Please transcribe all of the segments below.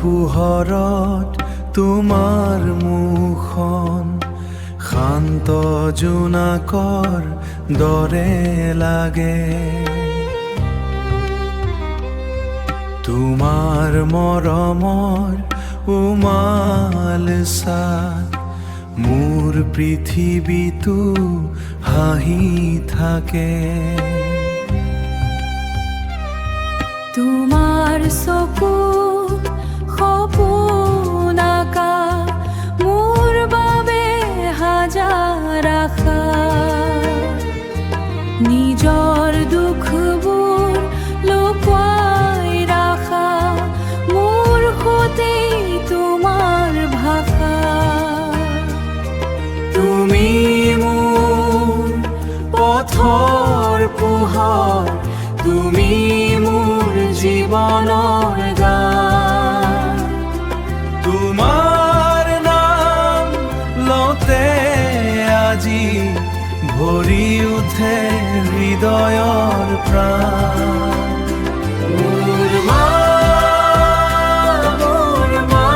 পোহৰত তোমাৰ মুখখন শান্ত জোনাকৰ দৰে লাগে। তোমাৰ মৰমৰ উমাল চাত মোৰ পৃথিৱীটো হাঁহি থাকে। তোমাৰ চকু সপোন আঁকা মোৰ বাবে হাজাৰ আশা। নিজৰ দুখবোৰ লুকুৱাই ৰাখা মোৰ সৈতে তোমাৰ ভাষা। তুমি মোৰ পথৰ পোহৰ, তুমি মোৰ জীৱনৰ গান। তোমাৰ নাম লওঁতে আজি ভৰি উঠে হৃদয়ৰ প্ৰাণ। মোৰ মা, মোৰ মা,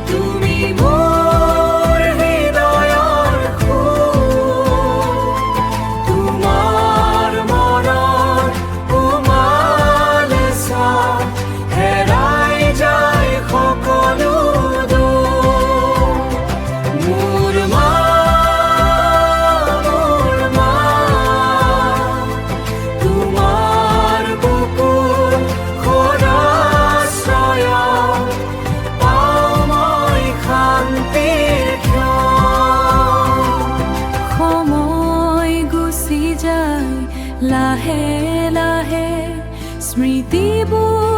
তুমি মোৰ হৃদয়ৰ সুৰ। তোমাৰ মনৰ উমাল চাত হেৰাই যায় সকলো দুখ। মোৰ মা, মোৰ মা, তোমাৰ বুকুৰ খৰাশ্ৰয়ত পাওঁ মই শান্তিৰ ক্ষণ। সময় গুচি যায় লাহে লাহে, স্মৃতিবোৰ